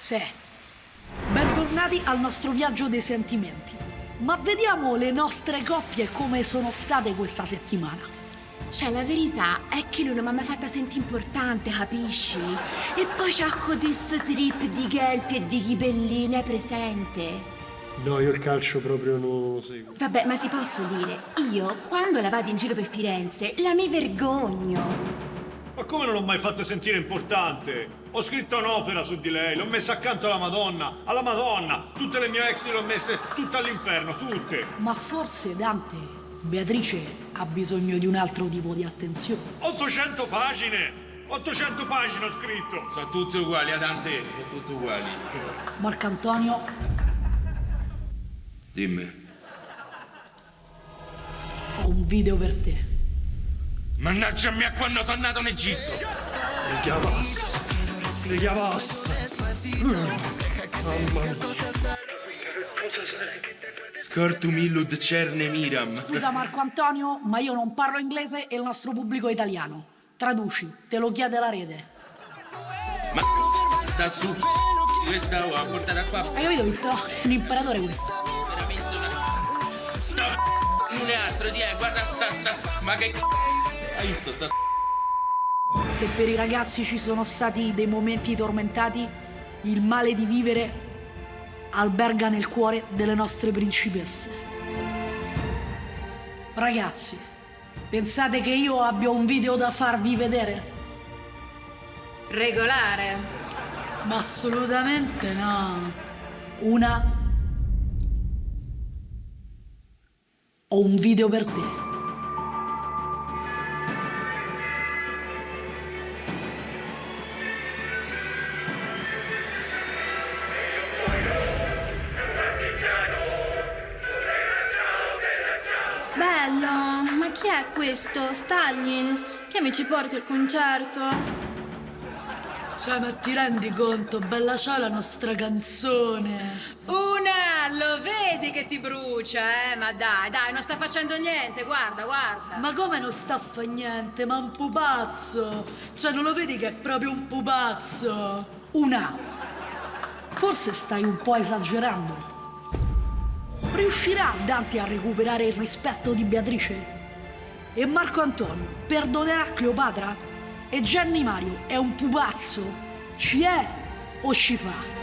Sì. Bentornati al nostro viaggio dei sentimenti. Ma vediamo le nostre coppie come sono state questa settimana. Cioè, la verità è che lui non mi ha mai fatta sentire importante, capisci? E poi c'ha questo trip di gelfi e di ghibelline, è presente? No, io il calcio proprio non lo seguo. Vabbè, ma ti posso dire, io, quando la vado in giro per Firenze, la mi vergogno. Ma come non l'ho mai fatta sentire importante? Ho scritto un'opera su di lei, l'ho messa accanto alla Madonna, tutte le mie ex le ho messe tutte all'inferno, tutte. Ma forse, Dante, Beatrice ha bisogno di un altro tipo di attenzione. 800 pagine! 800 pagine ho scritto! Sono tutti uguali, Dante, sono tutti uguali. Marcantonio, Dimmi. ho un video per te. Mannaggia a quando sono nato in Egitto! Richiavas. Mamma mia. Scortu millud cerne miram. Scusa Marco Antonio, ma io non parlo inglese e il nostro pubblico è italiano. Traduci, te lo chiede la rete. Ma sta su. Questa ho a portare qua. Hai capito, Vittorio? Un imperatore questo. Veramente una. Sta. Non è altro di guarda sta. Ma che hai visto sta. Se per i ragazzi ci sono stati dei momenti tormentati, il male di vivere alberga nel cuore delle nostre principesse. Ragazzi, pensate che io abbia un video da farvi vedere? Regolare. Ma assolutamente no. Ho un video per te. Bello, ma chi è questo? Stalin? Che mi ci porti al concerto? Cioè, ma ti rendi conto? Bella ciao la nostra canzone. Una, lo vedi che ti brucia, eh? Ma dai, non sta facendo niente, guarda. Ma come non sta a fa niente? Ma un pupazzo! Cioè, non lo vedi che è proprio un pupazzo? Forse stai un po' esagerando. Riuscirà Dante a recuperare il rispetto di Beatrice? E Marco Antonio perdonerà Cleopatra? E Gianni Mario è un pupazzo? Ci è o ci fa?